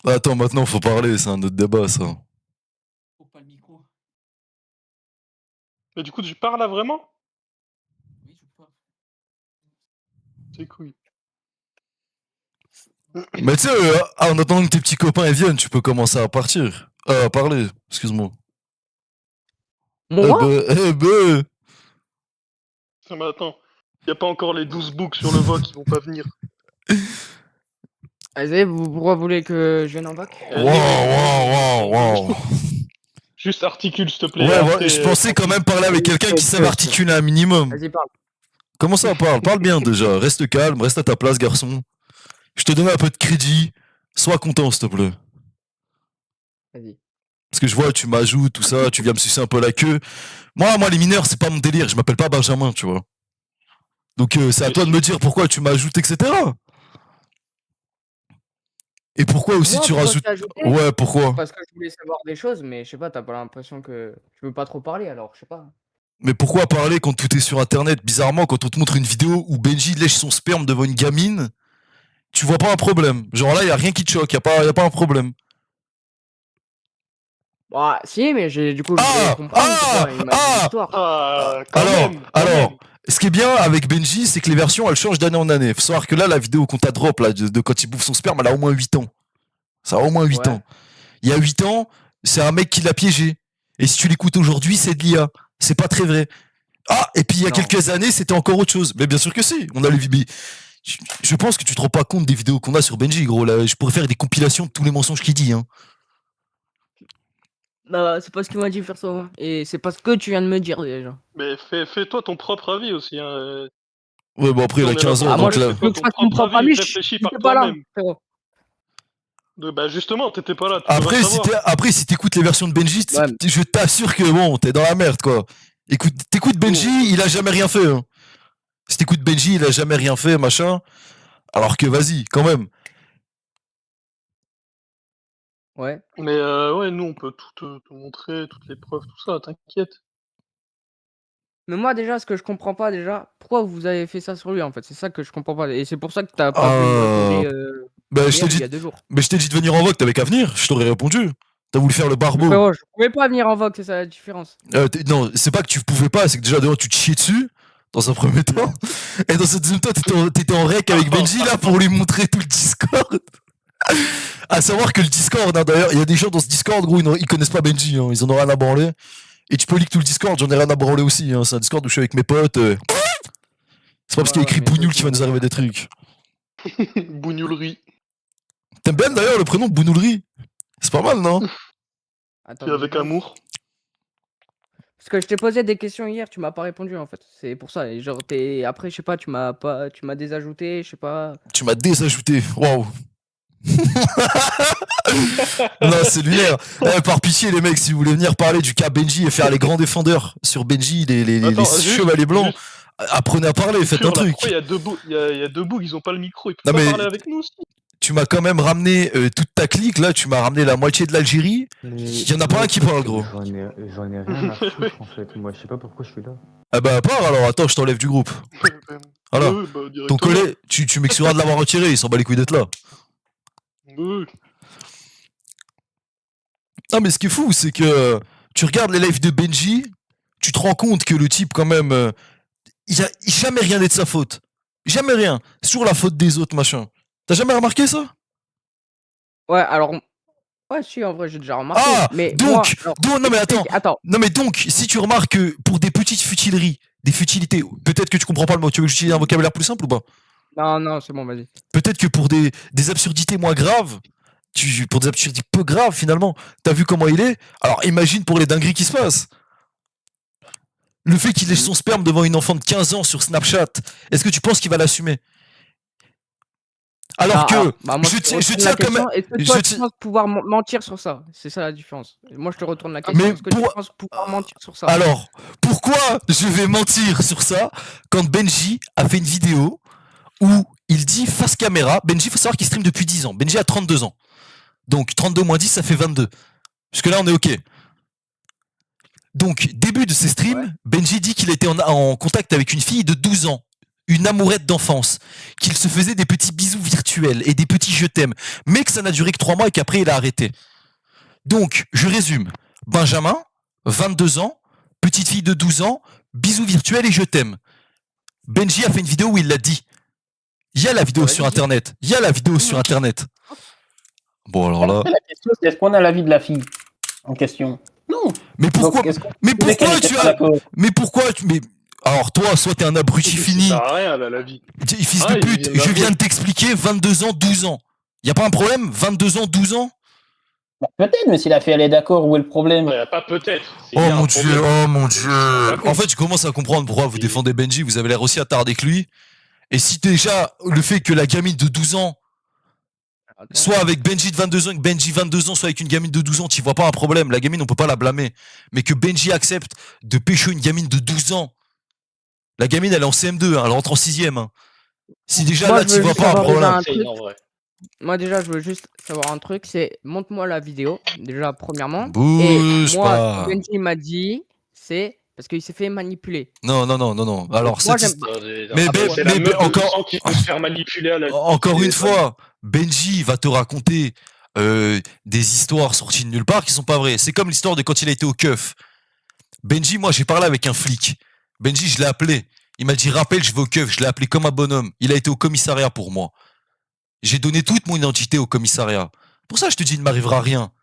Attends, maintenant, faut parler, c'est un autre débat, ça. Faut pas le micro. Mais du coup, tu parles là vraiment? Oui, je parle. C'est couilles. Mais tu sais, en attendant que tes petits copains ils viennent, tu peux commencer à partir. À parler, excuse-moi. Moi Eh ben. Non, mais attends, y a pas encore les 12 books sur le VOC qui vont pas venir. Vas-y, pourquoi vous voulez que je vienne en vac? Wow. Juste articule, s'il te plaît. Ouais, après, je pensais quand même parler avec quelqu'un qui savait articuler un minimum. Vas-y, parle. Comment ça, parle? Parle bien déjà. Reste calme, reste à ta place, garçon. Je te donne un peu de crédit. Sois content, s'il te plaît. Vas-y. Parce que je vois, tu m'ajoutes, tout ça, tu viens me sucer un peu la queue. Moi, les mineurs, c'est pas mon délire. Je m'appelle pas Benjamin, tu vois. Donc, c'est à toi de me dire pourquoi tu m'ajoutes, etc. Et pourquoi aussi Moi, tu pourquoi je rajoutes. t'ai ajouté? Ouais, pourquoi? Parce que je voulais savoir des choses, mais je sais pas, t'as pas l'impression que tu veux pas trop parler, alors je sais pas. Mais pourquoi parler quand tout est sur internet? Bizarrement, quand on te montre une vidéo où Benji lèche son sperme devant une gamine, tu vois pas un problème. Genre là, y a rien qui te choque, y a pas un problème. Bah, si, mais du coup, je voulais comprendre pourquoi il m'a dit l'histoire. Alors, ce qui est bien avec Benji, c'est que les versions, elles changent d'année en année. Faut savoir que là, la vidéo qu'on t'a drop, là, de quand il bouffe son sperme, elle a au moins 8 ans. Ça a au moins 8 ans. Il y a 8 ans, c'est un mec qui l'a piégé. Et si tu l'écoutes aujourd'hui, c'est de l'IA. C'est pas très vrai. Ah, et puis il y a quelques années, c'était encore autre chose. Mais bien sûr que si. On a le je pense que tu te rends pas compte des vidéos qu'on a sur Benji, gros. Là, je pourrais faire des compilations de tous les mensonges qu'il dit. Hein. Bah, c'est pas ce qu'il m'a dit, perso. Et c'est pas ce que tu viens de me dire, déjà. Mais fais-toi ton propre avis aussi. Hein. Ouais, bon, après, il a 15 ans. Ah, moi, donc je là... veux que je fasse mon propre avis. Réfléchis par toi-même. Bah, justement, t'étais pas là. Après, si t'écoutes les versions de Benji, je t'assure que bon, t'es dans la merde, quoi. T'écoutes Benji, il a jamais rien fait. Hein. Si t'écoutes Benji, il a jamais rien fait, machin. Alors que vas-y, quand même. Ouais. Mais ouais, nous, on peut tout te montrer, toutes les preuves, tout ça, t'inquiète. Mais moi, déjà, ce que je comprends pas, pourquoi vous avez fait ça sur lui, en fait? C'est ça que je comprends pas. Et c'est pour ça que t'as pas pu me répondre il y a 2 jours. Mais je t'ai dit de venir en vogue, t'avais qu'à venir, je t'aurais répondu. T'as voulu faire le barbeau. Frérot, je pouvais pas venir en vogue, c'est ça la différence. Non, c'est pas que tu pouvais pas, c'est que déjà, tu te chiais dessus, dans un premier temps. Et dans un deuxième temps, t'étais en rec avec Benji, là, pour lui montrer tout le Discord. À savoir que le Discord, hein, d'ailleurs, il y a des gens dans ce Discord, gros, ils connaissent pas Benji, hein, ils en ont rien à branler. Et tu peux leak tout le Discord, j'en ai rien à branler aussi. Hein. C'est un Discord où je suis avec mes potes. C'est pas parce qu'il y a écrit Bougnoul qu'il va nous arriver des trucs. Bougnoullerie. T'aimes bien d'ailleurs le prénom Bougnoullerie? C'est pas mal, non? Attends, avec amour. Parce que je t'ai posé des questions hier, tu m'as pas répondu en fait. C'est pour ça. Et genre, après, je sais pas, tu m'as désajouté, je sais pas. Tu m'as désajouté. Waouh. Non, c'est lunaire. Par pitié, les mecs, si vous voulez venir parler du cas Benji et faire les grands défendeurs sur Benji, les chevaliers blancs, apprenez à parler, faites un truc. Il y a deux bouts, ils ont pas le micro, ils peuvent pas parler avec nous aussi. Tu m'as quand même ramené toute ta clique, là, tu m'as ramené la moitié de l'Algérie. Il y en a pas un qui parle, gros. J'en ai rien à foutre, en fait. Moi, je sais pas pourquoi je suis là. Ah bah, part alors, attends, je t'enlève du groupe. Voilà. Ton collègue, tu m'excuseras de l'avoir retiré, il s'en bat les couilles d'être là. Non, mais ce qui est fou, c'est que tu regardes les lives de Benji, tu te rends compte que le type, quand même, il a jamais rien n'est de sa faute. Jamais rien. C'est toujours la faute des autres, machin. T'as jamais remarqué ça? Ouais, alors. Ouais, si, en vrai, j'ai déjà remarqué. Ah, mais donc, moi, non, mais attends. Non, mais donc, si tu remarques que pour des petites futileries, des futilités, peut-être que tu comprends pas le mot, tu veux que j'utilise un vocabulaire plus simple ou pas? Non, c'est bon, vas-y. Peut-être que pour des absurdités moins graves, pour des absurdités peu graves finalement, t'as vu comment il est? Alors imagine pour les dingueries qui se passent. Le fait qu'il lèche son sperme devant une enfant de 15 ans sur Snapchat, est-ce que tu penses qu'il va l'assumer? Alors que je tiens quand même. Est-ce que toi, tu penses pouvoir mentir sur ça? C'est ça la différence. Moi, je te retourne la question. Est-ce que tu penses pouvoir mentir sur ça? Alors, pourquoi je vais mentir sur ça quand Benji a fait une vidéo où il dit face caméra, Benji, faut savoir qu'il stream depuis 10 ans. Benji a 32 ans. Donc 32 moins 10, ça fait 22. Jusque là, on est OK. Donc, début de ses streams, Benji dit qu'il était en contact avec une fille de 12 ans. une amourette d'enfance, qu'il se faisait des petits bisous virtuels et des petits je t'aime, mais que ça n'a duré que 3 mois et qu'après il a arrêté. Donc, je résume. Benjamin, 22 ans, petite fille de 12 ans, bisous virtuels et je t'aime. Benji a fait une vidéo où il l'a dit. Il y a la vidéo sur internet. Il y a la vidéo sur internet. Bon, alors là. Après, la question, c'est est-ce qu'on a l'avis de la fille en question? Non. Mais pourquoi, Donc, est-ce qu'on mais trouvait qu'elle pourquoi était tu pas as. d'accord? Mais pourquoi tu. Mais. Alors, toi, soit t'es un abruti fini. Ça sert à rien, là, la vie. Fils Ah, de il pute, vient je viens de d'avouer. t'expliquer 22 ans, 12 ans. Y a pas un problème 22 ans, 12 ans Bah, peut-être, mais si la fille elle est d'accord, où est le problème? Pas peut-être. c'est Oh bien mon un dieu, problème. oh mon dieu. D'accord. En fait, je commence à comprendre pourquoi vous défendez Benji, vous avez l'air aussi attardé que lui. Et si déjà, le fait que la gamine de 12 ans soit avec Benji de 22 ans et que Benji 22 ans soit avec une gamine de 12 ans, tu vois pas un problème. La gamine, on peut pas la blâmer. Mais que Benji accepte de pécho une gamine de 12 ans. La gamine, elle est en CM2, hein, elle rentre en 6ème. Hein. Si déjà Moi, là, je tu veux vois juste pas un savoir déjà problème. un C'est truc. en vrai. Moi, déjà, je veux juste savoir un truc, c'est montre-moi la vidéo, déjà, premièrement. Et Bouge moi, pas. Benji m'a dit, c'est parce qu'il s'est fait manipuler. Non, non, non, non, non. Alors, Moi, cette j'aime pas. Mais C'est la meuf de encore, 200 qui peut se faire manipuler à la encore une téléphone. fois, Benji va te raconter des histoires sorties de nulle part qui sont pas vraies. C'est comme l'histoire de quand il a été au keuf. Benji, moi, j'ai parlé avec un flic. Benji, je l'ai appelé. Il m'a dit, rappelle, je vais au keuf. Je l'ai appelé comme un bonhomme. Il a été au commissariat pour moi. J'ai donné toute mon identité au commissariat. Pour ça, je te dis, il ne m'arrivera rien.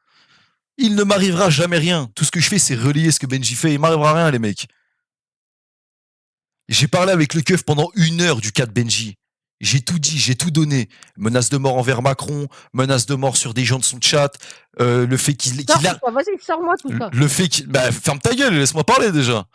Il ne m'arrivera jamais rien. Tout ce que je fais, c'est relayer ce que Benji fait. Il m'arrivera rien, les mecs. J'ai parlé avec le keuf pendant 1 heure du cas de Benji. J'ai tout dit, j'ai tout donné. Menace de mort envers Macron, menace de mort sur des gens de son chat, le fait qu'il Sors a... tout ça, vas-y, sors-moi tout ça. Le fait qu'il... Bah, ferme ta gueule, laisse-moi parler déjà.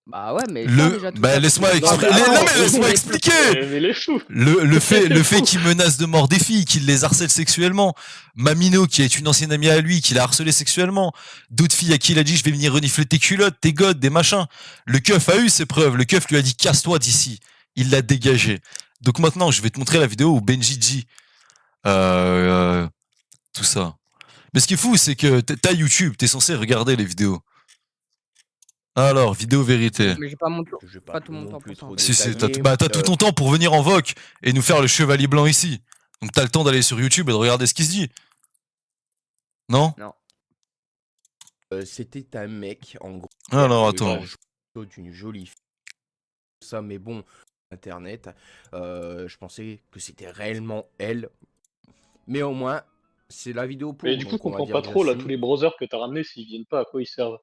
Bah ouais, mais sors déjà tout Bah, ça. laisse-moi Non, mais non, attends, mais laisse-moi expliquer. Mais les fous. Le fait qu'il menace de mort des filles, qu'il les harcèle sexuellement, Mamino, qui est une ancienne amie à lui, qui l'a harcelé sexuellement, d'autres filles à qui il a dit je vais venir renifler tes culottes, tes godes, des machins. Le keuf a eu ses preuves, le keuf lui a dit casse-toi d'ici. Il l'a dégagé. Donc maintenant, je vais te montrer la vidéo où Benji dit tout ça. Mais ce qui est fou, c'est que t'as YouTube, t'es censé regarder les vidéos. Alors, vidéo vérité. Mais j'ai pas mon temps. Je vais Pas tout mon non temps plus pour ça. trop Si, si, détailler. t'as tout ton temps pour venir en voc et nous faire le chevalier blanc ici. Donc t'as le temps d'aller sur YouTube et de regarder ce qui se dit. Non? C'était un mec, en gros. Alors, qui avait attends. une photo d'une jolie fille. Ça, mais bon, internet, je pensais que c'était réellement elle. Mais au moins, c'est la vidéo pour. Mais du coup, je donc on va comprends dire pas trop là j'assume. tous les browsers que t'as ramenés s'ils viennent pas, à quoi ils servent.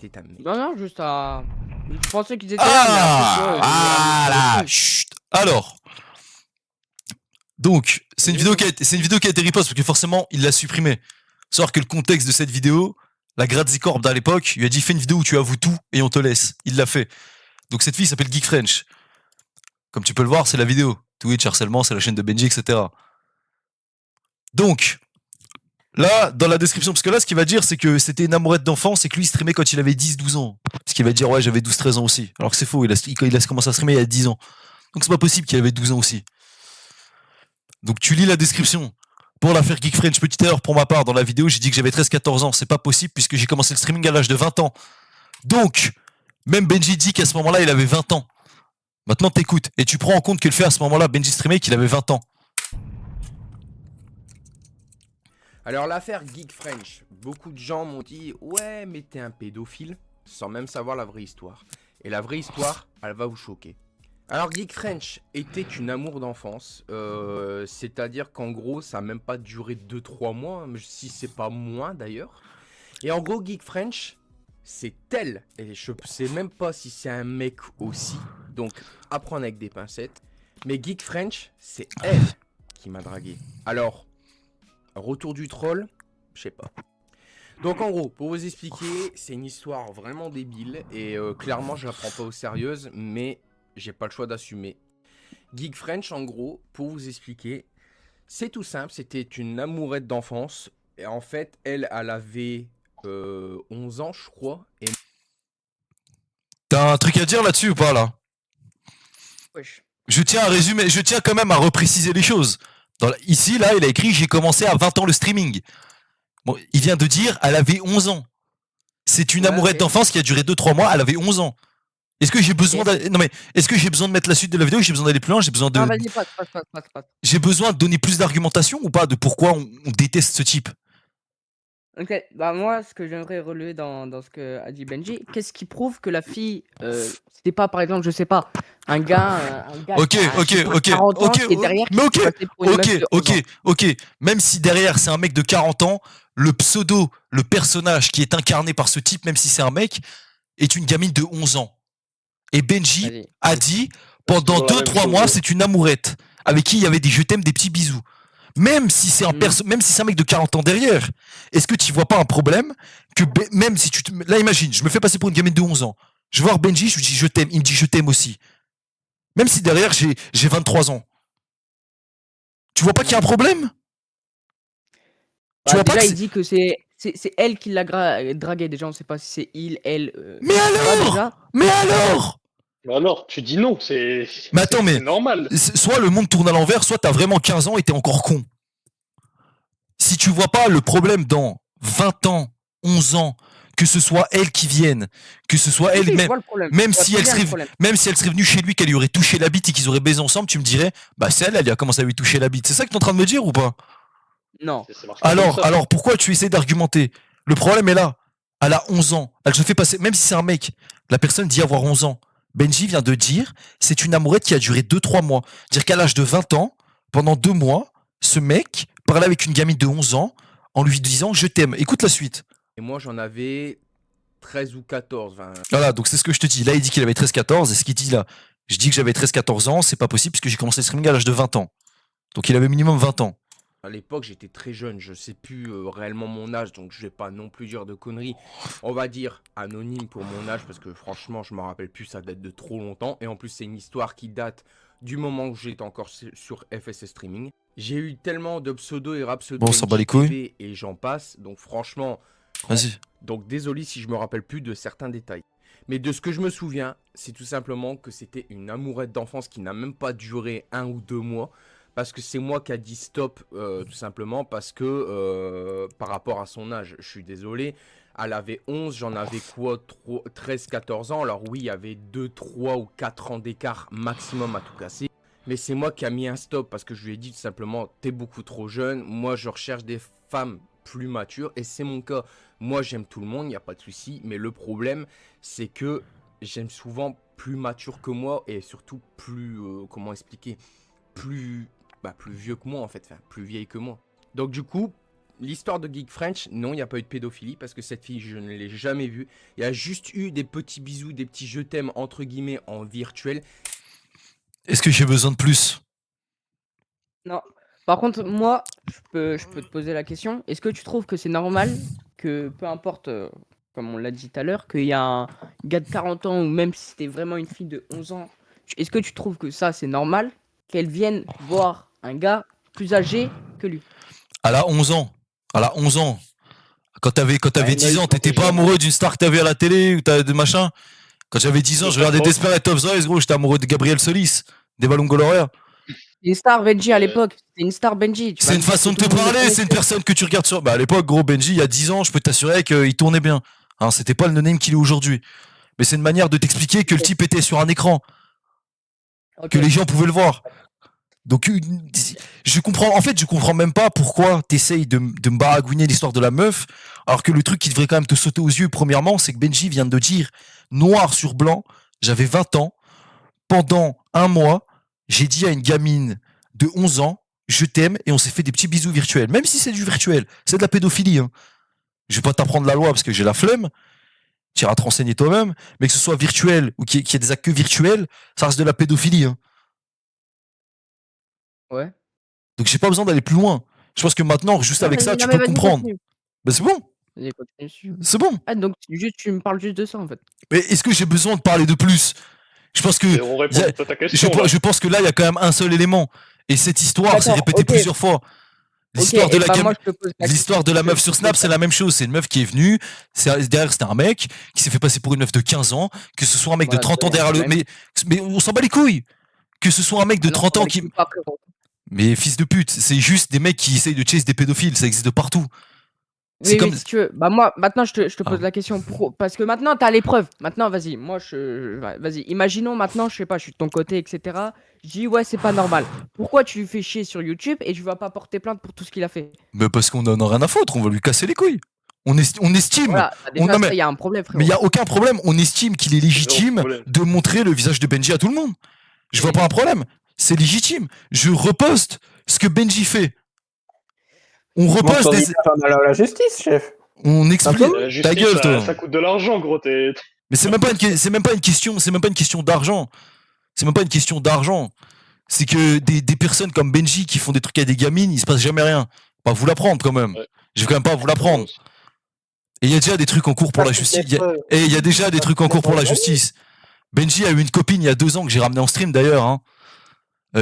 C'était un mec. Non, non, juste à. Je pensais qu'ils étaient là, mais après, Voilà. Chut. Alors. Donc, c'est une vidéo qui a été riposte parce que forcément, il l'a supprimée. Savoir que le contexte de cette vidéo, la Grazicorp à l'époque, lui a dit fais une vidéo où tu avoues tout et on te laisse. Il l'a fait. Donc cette fille s'appelle Geek French. Comme tu peux le voir, c'est la vidéo. Twitch, harcèlement, c'est la chaîne de Benji, etc. Donc, là, dans la description, parce que là, ce qu'il va dire, c'est que c'était une amourette d'enfance et que lui, il streamait quand il avait 10-12 ans. Parce qu'il va dire, ouais, j'avais 12-13 ans aussi. Alors que c'est faux, il a commencé à streamer il y a 10 ans. Donc c'est pas possible qu'il avait 12 ans aussi. Donc tu lis la description. Pour l'affaire Geek French, petite erreur pour ma part, dans la vidéo, j'ai dit que j'avais 13-14 ans. C'est pas possible puisque j'ai commencé le streaming à l'âge de 20 ans. Donc, même Benji dit qu'à ce moment-là, il avait 20 ans. Maintenant, t'écoutes. Et tu prends en compte que le fait à ce moment-là, Benji streamait qu'il avait 20 ans. Alors, l'affaire Geek French, beaucoup de gens m'ont dit ouais, mais t'es un pédophile, sans même savoir la vraie histoire. Et la vraie histoire, elle va vous choquer. Alors, Geek French était une amour d'enfance, c'est-à-dire qu'en gros, ça n'a même pas duré 2-3 mois, si c'est pas moins d'ailleurs. Et en gros, Geek French, c'est elle, et je sais même pas si c'est un mec aussi, donc à prendre avec des pincettes. Mais Geek French, c'est elle qui m'a dragué. Alors, retour du troll, je sais pas. Donc en gros, pour vous expliquer, c'est une histoire vraiment débile, et clairement je la prends pas au sérieux, mais j'ai pas le choix d'assumer. Geek French, en gros, pour vous expliquer, c'est tout simple, c'était une amourette d'enfance, et en fait, elle avait 11 ans, je crois, et... T'as un truc à dire là-dessus ou pas, là? Wesh. Je tiens à résumer, je tiens quand même à repréciser les choses. Ici, là, il a écrit « J'ai commencé à 20 ans le streaming ». Bon, il vient de dire « Elle avait 11 ans ». C'est une amourette d'enfance qui a duré 2-3 mois, elle avait 11 ans. Est-ce que j'ai besoin non mais est-ce que j'ai besoin de mettre la suite de la vidéo? J'ai besoin d'aller plus loin? J'ai besoin de Non, vas-y, passe. j'ai besoin de donner plus d'argumentation ou pas de pourquoi on déteste ce type? OK, bah, moi, ce que j'aimerais relever dans ce qu'a dit Benji, qu'est-ce qui prouve que la fille, c'était pas, par exemple, je sais pas, un gars OK, qui a, je OK, sais pas, OK, 40 ans, OK, qui est derrière, qui mais se fait passer pour une OK, meuf de 11 OK, ans. OK. Même si derrière c'est un mec de 40 ans, le pseudo, le personnage qui est incarné par ce type, même si c'est un mec, est une gamine de 11 ans. Et Benji Vas-y. a dit pendant toujours la même 2-3 chose, mois, ouais. c'est une amourette avec qui il y avait des je t'aime, des petits bisous. Même si c'est un même si c'est un mec de 40 ans derrière, est-ce que tu vois pas un problème que même si là imagine, je me fais passer pour une gamine de 11 ans. Je vais voir Benji, je lui dis je t'aime, il me dit je t'aime aussi. Même si derrière j'ai 23 ans. Tu vois pas qu'il y a un problème? Tu Bah, vois pas déjà, que il dit que c'est elle qui l'a dragué. Déjà, on sait pas si c'est il, elle. Mais on sait pas alors déjà. Mais alors Mais alors, tu dis non, c'est Mais attends, mais c'est normal. soit le monde tourne à l'envers, soit t'as vraiment 15 ans et t'es encore con. Si tu vois pas le problème dans 20 ans, 11 ans, que ce soit elle qui vienne, que ce soit elle Si, je même, vois le problème. même Je vois si très elle bien le serait, problème. même si elle serait venue chez lui, qu'elle lui aurait touché la bite et qu'ils auraient baisé ensemble, tu me dirais, bah c'est elle, il a commencé à lui toucher la bite. C'est ça que t'es en train de me dire ou pas? Non. Ça marche pas comme ça. Alors pourquoi tu essaies d'argumenter? Le problème est là. Elle a 11 ans. Elle se fait passer, même si c'est un mec, la personne dit avoir 11 ans. Benji vient de dire, c'est une amourette qui a duré 2-3 mois. Dire qu'à l'âge de 20 ans, pendant 2 mois, ce mec parlait avec une gamine de 11 ans en lui disant je t'aime. Écoute la suite. Et moi, j'en avais 13 ou 14. Voilà, donc c'est ce que je te dis. Là, il dit qu'il avait 13-14, et ce qu'il dit là, je dis que j'avais 13-14 ans, c'est pas possible puisque j'ai commencé le streaming à l'âge de 20 ans. Donc il avait minimum 20 ans. À l'époque, j'étais très jeune, je sais plus réellement mon âge, donc je vais pas non plus dire de conneries. On va dire anonyme pour mon âge, parce que franchement, je me rappelle plus, ça date de trop longtemps. Et en plus, c'est une histoire qui date du moment où j'étais encore sur FSS Streaming. J'ai eu tellement de pseudo et rap pseudo Bon, on s'en bat les couilles. et j'en passe, donc franchement... Vas-y. Donc désolé si je me rappelle plus de certains détails. Mais de ce que je me souviens, c'est tout simplement que c'était une amourette d'enfance qui n'a même pas duré 1 ou 2 mois. Parce que c'est moi qui a dit stop, tout simplement, parce que par rapport à son âge, je suis désolé, elle avait 11, j'en avais quoi, 13-14 ans, alors oui, il y avait 2, 3 ou 4 ans d'écart maximum à tout casser. Mais c'est moi qui a mis un stop, parce que je lui ai dit tout simplement, t'es beaucoup trop jeune, moi je recherche des femmes plus matures, et c'est mon cas. Moi j'aime tout le monde, il n'y a pas de souci, mais le problème, c'est que j'aime souvent plus mature que moi, et surtout plus, comment expliquer, plus vieux que moi en fait, enfin plus vieille que moi. Donc du coup, l'histoire de Geek French, non, il n'y a pas eu de pédophilie parce que cette fille, je ne l'ai jamais vue. Il y a juste eu des petits bisous, des petits je t'aime entre guillemets en virtuel. Est-ce que j'ai besoin de plus? Non. Par contre, moi, je peux te poser la question. Est-ce que tu trouves que c'est normal que, peu importe, comme on l'a dit tout à l'heure, qu'il y a un gars de 40 ans ou même si c'était vraiment une fille de 11 ans, est-ce que tu trouves que ça, c'est normal qu'elle vienne voir un gars plus âgé que lui? Elle a 11 ans. Elle a 11 ans. Quand t'avais 10 ans, t'étais pas amoureux d'une star que t'avais à la télé ou t'as de machin? Quand j'avais 10 ans, je regardais Desperate Housewives, gros, j'étais amoureux de Gabriel Solis, des Ballons Goloria. Une star Benji à l'époque, c'était une star Benji. C'est une façon de te parler, c'est une personne que tu regardes sur. Bah à l'époque, gros, Benji, il y a 10 ans, je peux t'assurer qu'il tournait bien. Hein, c'était pas le no-name qu'il est aujourd'hui. Mais c'est une manière de t'expliquer que le type était sur un écran. Que les gens pouvaient le voir. Donc, je comprends, en fait, je comprends même pas pourquoi t'essayes de me baragouiner l'histoire de la meuf, alors que le truc qui devrait quand même te sauter aux yeux, premièrement, c'est que Benji vient de dire, noir sur blanc, j'avais 20 ans, pendant 1 mois, j'ai dit à une gamine de 11 ans, je t'aime, et on s'est fait des petits bisous virtuels. Même si c'est du virtuel, c'est de la pédophilie. Hein. Je vais pas t'apprendre la loi parce que j'ai la flemme, tu iras te renseigner toi-même, mais que ce soit virtuel ou qu'il y ait des actes virtuels, ça reste de la pédophilie. Hein. Ouais. Donc j'ai pas besoin d'aller plus loin. Je pense que maintenant, juste avec ça, tu peux comprendre. Ben c'est bon. C'est bon. Ah, donc juste, tu me parles juste de ça en fait. Mais est-ce que j'ai besoin de parler de plus? Je pense que on répond à ta question. je pense que là, il y a quand même un seul élément. Et cette histoire s'est répétée plusieurs fois. L'histoire de l'histoire de la meuf sur Snap, c'est la même chose. C'est une meuf qui est venue. Derrière, c'était un mec qui s'est fait passer pour une meuf de 15 ans. Que ce soit un mec de 30 ans derrière le. Mais on s'en bat les couilles. Que ce soit un mec de 30 ans qui. Mais fils de pute, c'est juste des mecs qui essayent de chase des pédophiles. Ça existe de partout. C'est Oui, comme. oui, si tu veux. Bah moi, maintenant, je te Ah. pose la question. Parce que maintenant, t'as les preuves. Maintenant, vas-y. Moi, vas-y. Imaginons maintenant, je sais pas, je suis de ton côté, etc. Je dis, ouais, c'est pas normal. Pourquoi tu lui fais chier sur YouTube et tu vas pas porter plainte pour tout ce qu'il a fait? Mais parce qu'on en a rien à foutre, on va lui casser les couilles. On estime. Voilà, bah Non, déjà, mais ça, il y a un problème, mais il frérot. y a aucun problème. On estime qu'il est légitime problème. de montrer le visage de Benji à tout le monde. Je vois pas un problème. C'est légitime. Je reposte ce que Benji fait. On reposte Montre des. t'en as la justice, chef. On explique. Attends. La Ta justice, gueule, toi. ça coûte de l'argent, gros. Mais c'est même pas une question. C'est même pas une question d'argent. C'est même pas une question d'argent. C'est que des personnes comme Benji qui font des trucs à des gamines, il se passe jamais rien. Pas vous l'apprendre quand même. Ouais. Je vais quand même pas vous l'apprendre. Et il y a déjà des trucs en cours pour la justice. Et il y a déjà des trucs en cours pour la justice. Benji a eu une copine il y a 2 ans que j'ai ramené en stream d'ailleurs. Hein.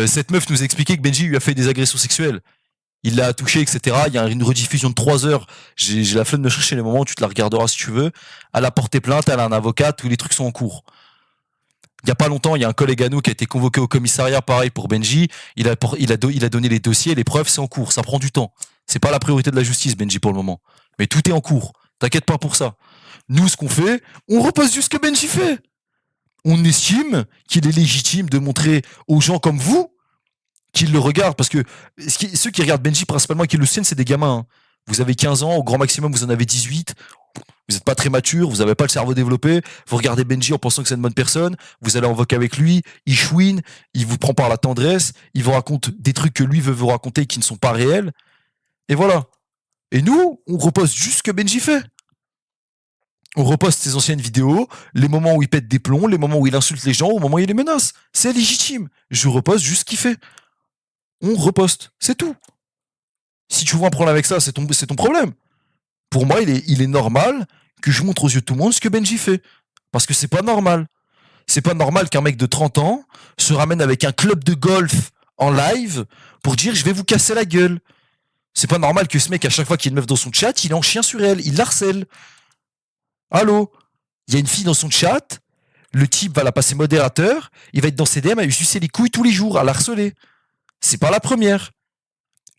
Cette meuf nous a expliqué que Benji lui a fait des agressions sexuelles. Il l'a touché, etc. Il y a une rediffusion de 3 heures. J'ai la flemme de chercher les moments, tu te la regarderas si tu veux. Elle a porté plainte, elle a un avocat, tous les trucs sont en cours. Il y a pas longtemps, il y a un collègue à nous qui a été convoqué au commissariat, pareil pour Benji. Il a donné les dossiers, les preuves, c'est en cours. Ça prend du temps. C'est pas la priorité de la justice, Benji, pour le moment. Mais tout est en cours. T'inquiète pas pour ça. Nous, ce qu'on fait, on repose juste ce que Benji fait. On estime qu'il est légitime de montrer aux gens comme vous qu'ils le regardent. Parce que ceux qui regardent Benji principalement et qui le soutiennent, c'est des gamins. Hein. Vous avez 15 ans, au grand maximum, vous en avez 18. Vous n'êtes pas très mature, vous n'avez pas le cerveau développé. Vous regardez Benji en pensant que c'est une bonne personne. Vous allez en voc avec lui, il chouine, il vous prend par la tendresse, il vous raconte des trucs que lui veut vous raconter qui ne sont pas réels. Et voilà. Et nous, on reposte juste ce que Benji fait. On reposte ses anciennes vidéos, les moments où il pète des plombs, les moments où il insulte les gens, au moment où il les menace. C'est légitime. Je reposte juste ce qu'il fait. On reposte. C'est tout. Si tu vois un problème avec ça, c'est ton problème. Pour moi, il est normal que je montre aux yeux de tout le monde ce que Benji fait. Parce que c'est pas normal. C'est pas normal qu'un mec de 30 ans se ramène avec un club de golf en live pour dire je vais vous casser la gueule. C'est pas normal que ce mec, à chaque fois qu'il y a une meuf dans son chat, il est en chien sur elle, il l'harcèle. Allô? Il y a une fille dans son chat, le type va la passer modérateur, il va être dans ses DM à lui sucer les couilles tous les jours, à la harceler. C'est pas la première.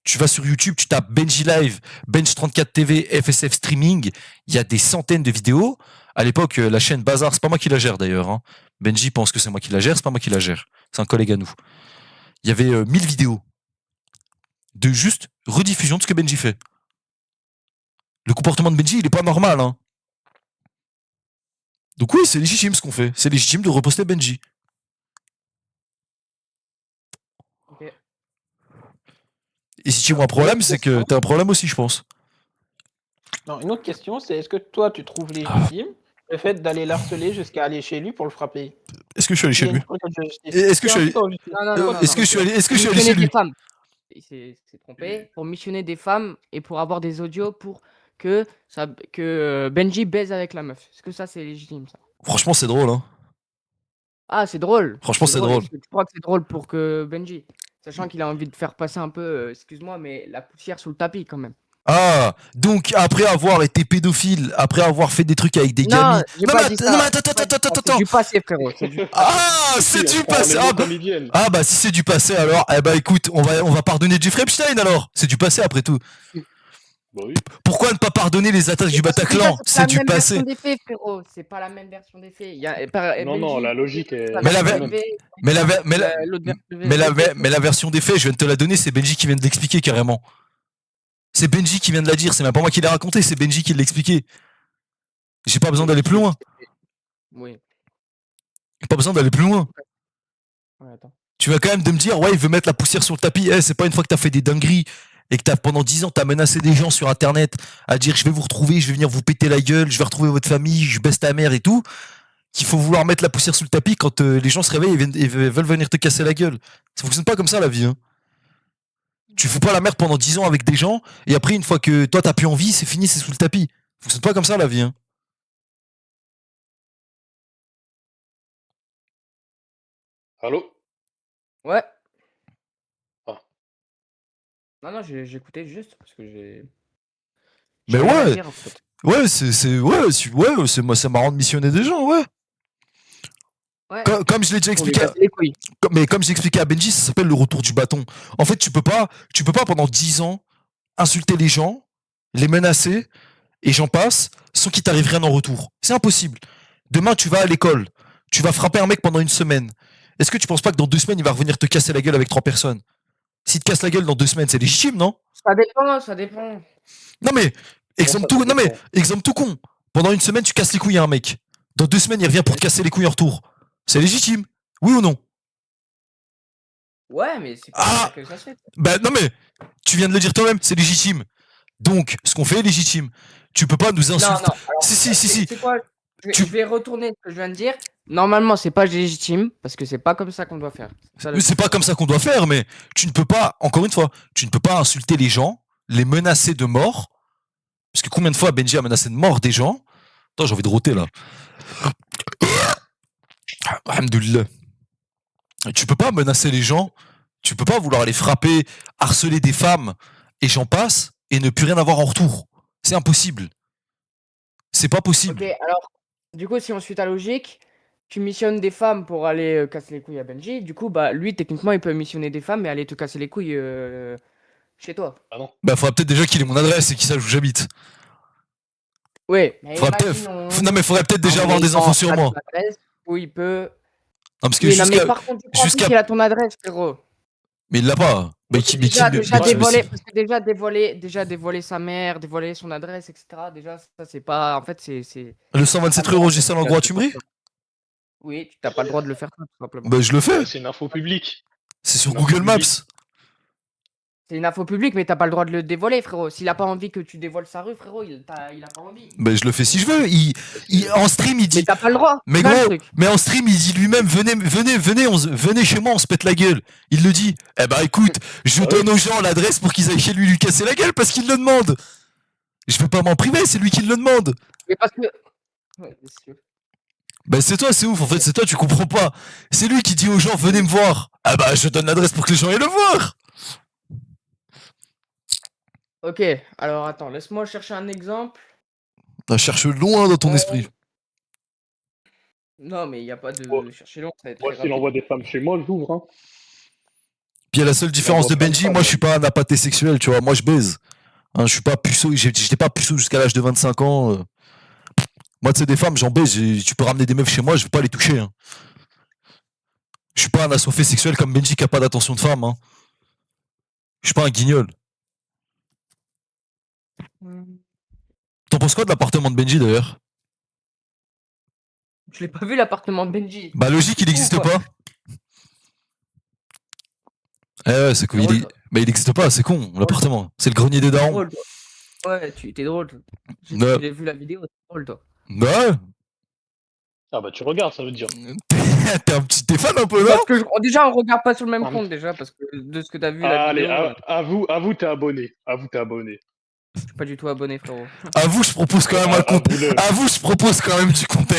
Tu vas sur YouTube, tu tapes Benji Live, Bench34 TV, FSF Streaming, il y a des centaines de vidéos. À l'époque, la chaîne Bazar, c'est pas moi qui la gère d'ailleurs. Hein. Benji pense que c'est moi qui la gère, c'est pas moi qui la gère. C'est un collègue à nous. Il y avait 1000 vidéos de juste rediffusion de ce que Benji fait. Le comportement de Benji, il est pas normal. Hein. Donc oui, c'est légitime ce qu'on fait. C'est légitime de reposter Benji. Ok. Et si tu vois un problème, c'est que t'as un problème aussi, je pense. Non, une autre question, c'est est-ce que toi, tu trouves légitime le fait d'aller l'harceler jusqu'à aller chez lui pour le frapper? Est-ce que je suis allé Il y a chez lui une procédure de justice. Est-ce que je suis allé... Non, non, non, non, Est-ce que non. je suis allé... Est-ce que je suis allé Missionner chez lui des femmes. Il s'est trompé. Pour missionner des femmes et pour avoir des audios pour que Benji baise avec la meuf. Est-ce que ça, c'est légitime, ça? Franchement, c'est drôle, hein. Ah, c'est drôle. Franchement, c'est drôle. Est-ce que tu crois que c'est drôle pour que Benji, sachant qu'il a envie de faire passer un peu, excuse-moi, mais la poussière sous le tapis quand même. Ah, donc après avoir été pédophile, après avoir fait des trucs avec des gamines... j'ai pas dit ça. Non, mais attends. C'est du passé, frérot. C'est du... Ah, c'est du passé. Les Ah mots bah, comme ils viennent. ah bah si c'est du passé alors, eh bah écoute, on va pardonner Jeffrey Epstein alors. C'est du passé après tout. Bah oui. Pourquoi ne pas pardonner les attaques du Bataclan? C'est du passé. C'est pas la même version des faits, frérot. C'est pas la même version des faits. Non, la logique est... Mais la version des faits, je viens de te la donner, c'est Benji qui vient de l'expliquer carrément. C'est Benji qui vient de la dire, c'est même pas moi qui l'ai raconté, c'est Benji qui l'a expliqué. J'ai pas besoin d'aller plus loin. Oui. J'ai pas besoin d'aller plus loin. Ouais, attends. Tu vas quand même de me dire, ouais, il veut mettre la poussière sur le tapis. C'est pas une fois que t'as fait des dingueries et que pendant 10 ans, t'as menacé des gens sur internet à dire je vais vous retrouver, je vais venir vous péter la gueule, je vais retrouver votre famille, je baisse ta mère et tout, qu'il faut vouloir mettre la poussière sous le tapis quand les gens se réveillent et veulent venir te casser la gueule. Ça fonctionne pas comme ça la vie. Hein. Tu fous pas la merde pendant 10 ans avec des gens et après, une fois que toi t'as plus envie, c'est fini, c'est sous le tapis. Ça fonctionne pas comme ça la vie. Hein. Allô? Ouais. Ah. Non, j'écoutais juste parce que j'ai. Mais j'ai rien à ouais. dire, en fait. Ouais, c'est moi, c'est marrant de missionner des gens, ouais. Ouais. Comme je l'ai déjà Pour lui expliqué. casser les couilles. Mais comme j'ai expliqué à Benji, ça s'appelle le retour du bâton. En fait, tu peux pas pendant 10 ans insulter les gens, les menacer, et j'en passe, sans qu'il t'arrive rien en retour. C'est impossible. Demain, tu vas à l'école, tu vas frapper un mec pendant une semaine. Est-ce que tu penses pas que dans 2 semaines, il va revenir te casser la gueule avec 3 personnes? S'il te casse la gueule dans 2 semaines, c'est légitime, non? Ça dépend, ça dépend. Non mais, exemple ça tout, non mais, dépend. exemple tout con. Pendant une semaine, tu casses les couilles à un mec. Dans 2 semaines, il revient pour te casser les couilles en retour. C'est légitime? Oui ou non? Ouais, mais c'est pas Ah! comme ça que ça se fait. Bah non mais, tu viens de le dire toi-même, c'est légitime. Donc, ce qu'on fait est légitime. Tu peux pas nous Non, insulter. non. Alors, Si. c'est quoi? Tu- Je vais retourner ce que je viens de dire. Normalement, c'est pas légitime parce que c'est pas comme ça qu'on doit faire. Ça, C'est pas comme ça qu'on doit faire, mais tu ne peux pas, encore une fois, tu ne peux pas insulter les gens, les menacer de mort. Parce que combien de fois Benji a menacé de mort des gens? Attends, j'ai envie de roter là. Alhamdoulilah. Tu peux pas menacer les gens, tu peux pas vouloir les frapper, harceler des femmes, et j'en passe, et ne plus rien avoir en retour. C'est impossible. C'est pas possible. Ok, alors, du coup, si on suit ta logique, tu missionnes des femmes pour aller casser les couilles à Benji. Du coup, bah, lui, techniquement, il peut missionner des femmes et aller te casser les couilles chez toi. Bah, faudra peut-être déjà qu'il ait mon adresse et qu'il sache où j'habite. Ouais, mais Faudra peut-être, non, mais faudrait peut-être déjà avoir des infos sur moi. Où il peut. Non, parce que Oui, non, mais jusqu'à. par contre, tu crois jusqu'à- qu'il a ton adresse, frérot. Mais il l'a pas. Mais qui, mais qui- Déjà, mais- déjà mais qui- dévoiler, parce que déjà dévoiler sa mère, dévoiler son adresse, etc. Déjà, ça c'est pas. En fait, c'est. Le 127 rue Roger Salengro à Tumerie? Oui, tu n'as pas le droit de le faire tout simplement. Bah, je le fais. C'est une info publique. C'est sur Non, Google public. Maps. C'est une info publique, mais t'as pas le droit de le dévoiler, frérot. S'il a pas envie que tu dévoiles sa rue, frérot, il a pas envie. Bah, je le fais si je veux. En stream, il Mais dit. t'as pas le droit. Mais c'est ça, le gros, truc. mais en stream, il dit lui-même, venez chez moi, on se pète la gueule. Il le dit. Eh bah écoute, je Ah donne aux gens l'adresse pour qu'ils aillent chez lui casser la gueule parce qu'il le demande. Je peux pas m'en priver, c'est lui qui le demande. Mais parce que. Ouais, bien sûr. Bah c'est toi, c'est ouf, en fait, c'est toi, tu comprends pas. C'est lui qui dit aux gens, venez me voir. Ah bah je donne l'adresse pour que les gens aillent le voir. Ok, alors attends, laisse-moi chercher un exemple. Ah, cherche loin dans ton Euh, esprit. Non, mais il n'y a pas de Oh. chercher long, ça va être Moi, très s'il rapide. envoie des femmes chez moi, j'ouvre. Hein. Puis il y a la seule différence de voit pas Benji, ça, moi mais- je suis pas un apathé sexuel, tu vois, moi je baise. Hein, je suis pas puceau, j'étais pas puceau jusqu'à l'âge de 25 ans. Moi, tu sais, des femmes, j'en baise, tu peux ramener des meufs chez moi, je vais pas les toucher. Hein. Je suis pas un assoiffé sexuel comme Benji qui a pas d'attention de femme. Hein. Je suis pas un guignol. T'en penses quoi de l'appartement de Benji d'ailleurs? Je l'ai pas vu l'appartement de Benji. Bah logique, il n'existe Ou quoi pas. Eh ouais, c'est quoi, C'est drôle, bah, il n'existe pas, c'est con, l'appartement. C'est le grenier des darons. drôle, toi. Ouais, tu t'es drôle. Toi. Ouais. J'ai vu la vidéo, t'es drôle, toi. Bah ouais. Ah bah tu regardes, ça veut dire. T'es fan un peu, non? Parce que déjà, on regarde pas sur le même Ah, compte, déjà, parce que de ce que t'as vu, la Allez, vidéo, avoue, t'es abonné. Avoue, t'es abonné. je suis pas du tout abonné, frérot. À vous, je propose quand même un compte. Avoue-le. À vous, je propose quand même du content.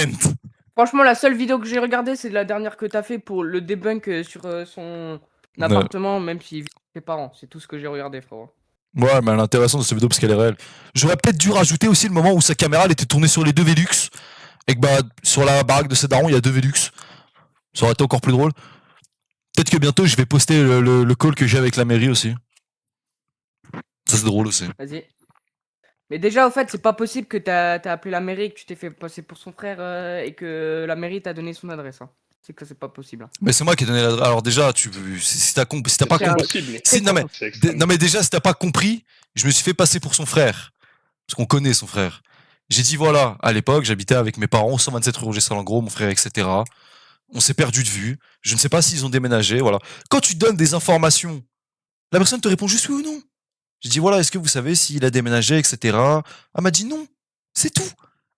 Franchement, la seule vidéo que j'ai regardée, c'est la dernière que t'as fait pour le debunk sur son appartement, même s'il vit avec ses parents. C'est tout ce que j'ai regardé, frérot. Ouais, mais elle est intéressante cette vidéo parce qu'elle est réelle. J'aurais peut-être dû rajouter aussi le moment où sa caméra elle était tournée sur les deux Velux. Et que bah, sur la baraque de ses darons, il y a deux Velux. Ça aurait été encore plus drôle. Peut-être que bientôt, je vais poster le call que j'ai avec la mairie aussi. Ça, c'est drôle aussi. Vas-y. Mais déjà, au fait, c'est pas possible que t'as appelé la mairie, que tu t'es fait passer pour son frère et que la mairie t'a donné son adresse. Hein. C'est que c'est pas possible. Hein. Mais c'est moi qui ai donné l'adresse. Alors déjà, si t'as pas C'est un- compris. Possible. Si, non, mais, C'est extrême. non mais déjà, si t'as pas compris, je me suis fait passer pour son frère. Parce qu'on connaît son frère. J'ai dit voilà, à l'époque, j'habitais avec mes parents, 127 rue Roger Salengro, mon frère, etc. On s'est perdu de vue. Je ne sais pas s'ils ont déménagé, voilà. Quand tu donnes des informations, la personne te répond juste oui ou non. J'ai dit voilà, est-ce que vous savez s'il a déménagé, etc. Elle m'a dit non. C'est tout.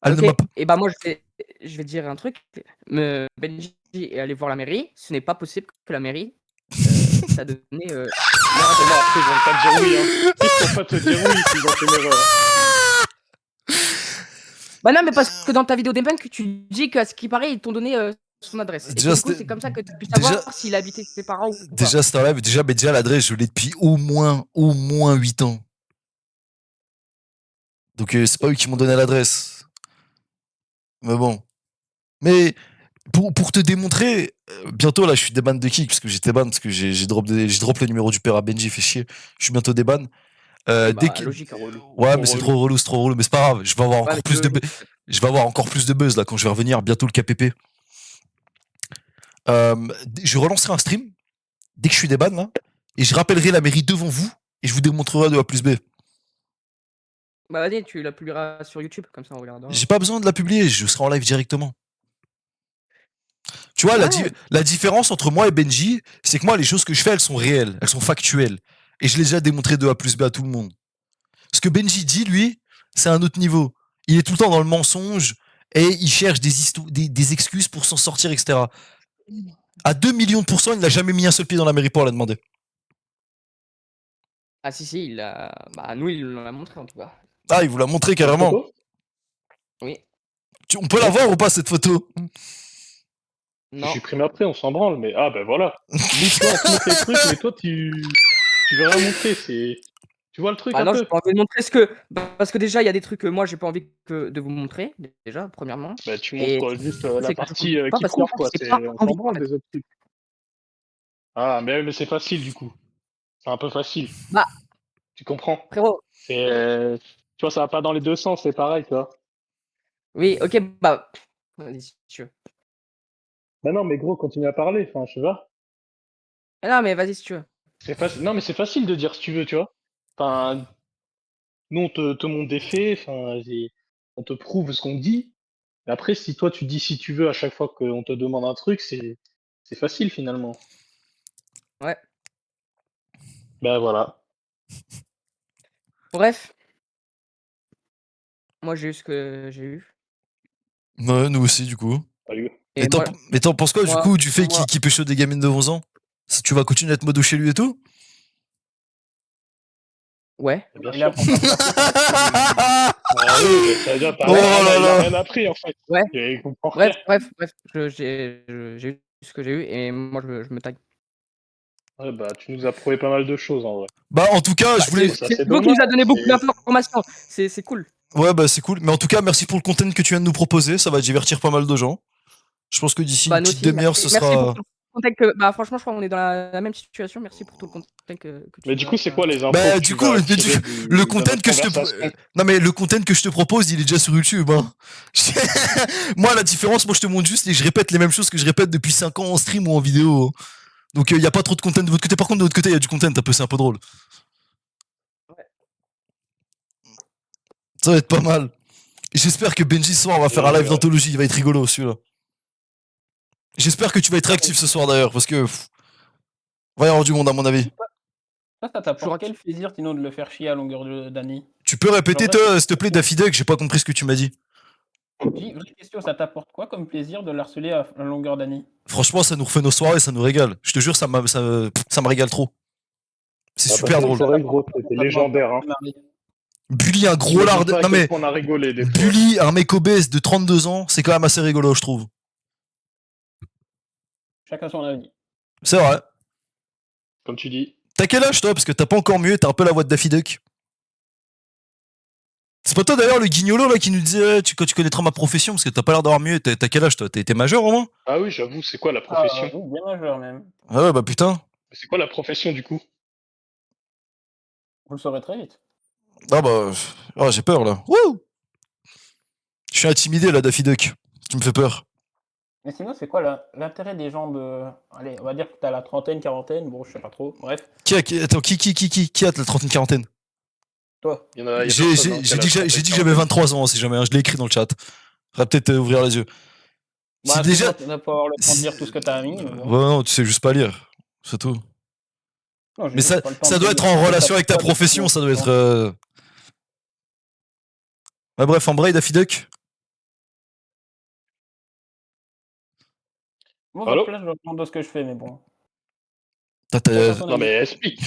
Elle ne m'a pas. Et bah moi, je vais te dire un truc. Benji est allé voir la mairie. Ce n'est pas possible que la mairie t'a donné... Non, c'est bon, après, ils vont pas te dire oui. Hein. Ils vont pas te dire oui s'ils ont fait une erreur. Bah non, mais parce que dans ta vidéo debunk, tu dis qu'à ce qui paraît, ils t'ont donné son adresse. Et Déjà, que, du coup, c'était- c'est comme ça que tu pu déjà- savoir s'il habitait chez ses parents ou pas. Déjà, c'est un live. Déjà, l'adresse, je l'ai depuis au moins 8 ans. Donc, c'est pas eux qui m'ont donné l'adresse. Mais bon. Mais pour te démontrer, bientôt là, je suis déban de kick parce que j'étais ban parce que j'ai drop le numéro du père à Benji, fait chier. Je suis bientôt déban. Dès Bah, que... logique, hein, relou. Ouais, Trop mais c'est relou. trop relou, c'est trop relou. Mais c'est pas grave, je vais avoir Ouais, encore mais plus de... logique. Je vais avoir encore plus de buzz là quand je vais revenir bientôt le KPP. Je relancerai un stream dès que je suis des bannes là. Et je rappellerai la mairie devant vous. Et je vous démontrerai de A plus B. Bah, vas-y, tu la publieras sur YouTube, comme ça on regardera. J'ai pas besoin de la publier, je serai en live directement. Tu vois, Ouais. la différence entre moi et Benji, c'est que moi, les choses que je fais, elles sont réelles, elles sont factuelles. Et je l'ai déjà démontré de A plus B à tout le monde. Ce que Benji dit, lui, c'est un autre niveau. Il est tout le temps dans le mensonge et il cherche des excuses pour s'en sortir, etc. À 2 millions de pourcents, il n'a jamais mis un seul pied dans la mairie pour la demander. Ah si, il a... Bah, nous, il nous l'a montré, en tout cas. Ah, il vous l'a montré carrément. Photo Oui. On peut la voir ou pas, cette photo? Je Non. suis pris après, on s'en branle, mais ah ben voilà. Dis-toi, on te montre les trucs, mais toi tu veux rien montrer, c'est. Tu vois le truc Bah un non, peu j'ai pas envie de montrer ce que... Parce que déjà, il y a des trucs que moi, j'ai pas envie de vous montrer, déjà, premièrement. Bah tu Et montres juste c'est la que je partie vous pas qui parce qu'en prouve fait, quoi, c'est pas on envie, s'en branle en fait. des autres trucs. Ah mais c'est facile du coup. C'est un peu facile. Bah, Tu comprends frérot, C'est tu vois, ça va pas dans les deux sens, c'est pareil, tu vois. oui, ok, bah... Vas-y, si tu veux. Bah non mais gros, continue à parler, enfin je sais pas. Ah non, mais vas-y, si tu veux. C'est facile. Non mais c'est facile de dire si tu veux, tu vois. Enfin, nous on te montre des faits, enfin on te prouve ce qu'on dit. Mais après, si toi tu dis si tu veux à chaque fois qu'on te demande un truc, c'est facile finalement. Ouais. Ben voilà. Bref. Moi, j'ai eu ce que j'ai eu. Ouais, nous aussi, du coup. Salut. Et moi, Mais t'en penses quoi, du moi- coup, du fait moi- qu'il pécho des gamines de 11 ans? Tu vas continuer à être modo chez lui et tout? Ouais. Bien Il a sûr. pour Ah oui, mais ça veut dire t'as Oh rien, là il là. a rien appris en fait. Ouais. Et il comprend Bref, rien. j'ai eu ce que j'ai eu et moi, je me tag. Ouais, bah tu nous as prouvé pas mal de choses en vrai. Bah, en tout cas, je voulais. ça, C'est c'est vous qui nous a dommage, donné beaucoup c'est- d'informations. C'est cool. Ouais, bah, c'est cool. Mais en tout cas, merci pour le content que tu viens de nous proposer. Ça va divertir pas mal de gens. Je pense que d'ici Bah, une nous petite aussi, demi-heure, merci. ce Merci pour sera. tout le content que... Bah, franchement, je crois qu'on est dans la même situation. Merci pour tout le content que tu Mais du nous coup, as- c'est quoi les infos Bah, que du tu coup, vas mais tirer le de content notre que je te. conversation Non, mais le content que je te propose, il est déjà sur YouTube, hein. Moi, la différence, moi, je te montre juste et je répète les mêmes choses que je répète depuis 5 ans en stream ou en vidéo, hein. Donc, il y a pas trop de content de votre côté. Par contre, de votre côté, il y a du content. C'est un peu drôle. Ça va être pas mal. J'espère que Benji ce soir va faire un live d'anthologie, il va être rigolo celui-là. J'espère que tu vas être réactif ce soir d'ailleurs, parce que va y avoir du monde à mon avis. Ça t'apporte quel plaisir sinon de le faire chier à longueur d'année? Tu peux répéter toi, s'il te plaît, Daffy Duck, j'ai pas compris ce que tu m'as dit. Vraie question, ça t'apporte quoi comme plaisir de le harceler à longueur d'année? Franchement, ça nous refait nos soirées, ça nous régale. Je te jure, ça me régale trop. C'est super drôle. Gros, c'était légendaire. Hein. Bully un gros lard. Non mais, on a rigolé des fois. Bully un mec obèse de 32 ans, c'est quand même assez rigolo, je trouve. Chacun son avis. C'est vrai. Comme tu dis. T'as quel âge toi? Parce que t'as pas encore mieux, t'as un peu la voix de Daffy Duck. C'est pas toi d'ailleurs le guignolo là qui nous disait quand tu connaîtras ma profession, parce que t'as pas l'air d'avoir mieux. T'as quel âge toi? T'es majeur au moins? Ah oui, j'avoue, c'est quoi la profession? Oui, bien majeur même. Ah ouais, bah putain. C'est quoi la profession du coup? Vous le saurez très vite. Ah bah. Ah, j'ai peur là. Wouh! Je suis intimidé là, Daffy Duck. Tu me fais peur. Mais sinon, c'est quoi l'intérêt des gens de... Allez, on va dire que t'as la trentaine, quarantaine, bon, je sais pas trop, bref. Attends, qui a la trentaine, quarantaine? Toi. Il y en a, J'ai dit que j'avais 23 ans, si jamais, hein, je l'ai écrit dans le chat. Faudrait peut-être ouvrir les yeux. Bah, Si déjà. Tu vas pas avoir le temps de dire tout ce que t'as mis. Mais bon. Ouais, non, tu sais juste pas lire. C'est tout. Non, j'ai Mais juste pas le temps ça de doit dire être en tout ce que relation t'as avec ta fait, profession, donc, ça doit être. Bah, bref, en braille, Daffy Duck. Moi, Allô? votre place, je me demande de ce que je fais, mais bon. Non mais explique.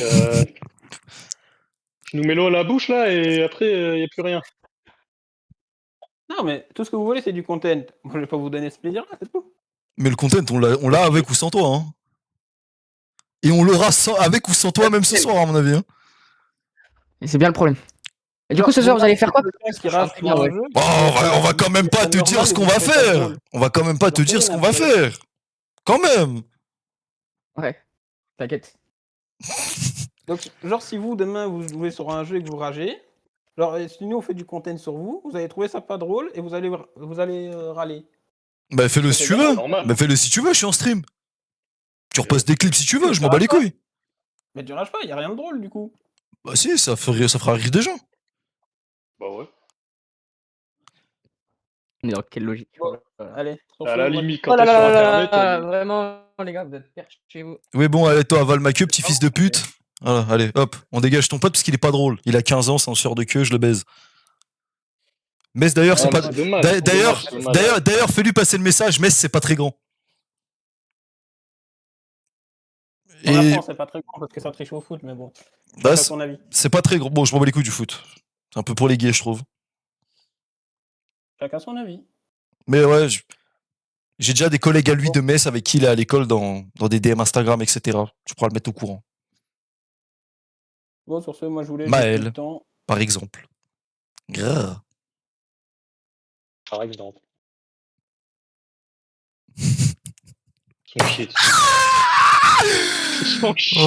Tu nous mets l'eau à la bouche là et après y a plus rien. Non, mais tout ce que vous voulez, c'est du content. Moi, je vais pas vous donner ce plaisir-là, c'est tout. Mais le content, on l'a avec ou sans toi, hein. Et on l'aura avec ou sans toi, même ce soir, à mon avis, hein. Et c'est bien le problème. Et du coup, ce soir, vous allez faire quoi? Oh, on va quand même pas te dire ce qu'on va faire. On va quand même pas te dire ce qu'on va faire. Quand même. Ouais, t'inquiète. Donc, genre, si vous, demain, vous jouez sur un jeu et que vous ragez, genre, si nous, on fait du content sur vous, vous allez trouver ça pas drôle et vous allez râler. Bah fais-le si C'est tu veux. normal. Bah fais-le si tu veux, je suis en stream. Tu repasses des clips si tu veux, je m'en bats les couilles. Mais tu rages pas, y a rien de drôle, du coup. Bah si, ça fera rire des gens. Bah ouais. Mais dans quelle logique Bon, allez. sur À ce, la moi- limite, quand Oh là t'es sur là là internet. là, vraiment, les gars, vous êtes perchés chez vous. Oui bon, allez toi, avale ma queue, petit fils de pute. Voilà, allez, hop, on dégage ton pote parce qu'il est pas drôle. Il a 15 ans, c'est un sueur de queue, je le baise. Metz d'ailleurs, c'est Ah, pas... mais c'est dommage. D'ailleurs, fais-lui passer le message, Metz c'est pas très grand. Pour la Et France, c'est pas très grand parce que ça triche au foot, mais bon. bah, C'est ton avis. c'est pas très grand. Bon, je m'en bats les couilles du foot. C'est un peu pour les gays, je trouve. Chacun son avis. Mais ouais, j'ai déjà des collègues à lui de Metz avec qui il est à l'école dans des DM Instagram, etc. Tu pourras le mettre au courant, Bon, sur ce, moi, je voulais Maël. le temps. par exemple. Grrr. Par exemple. Son shit. Son shit.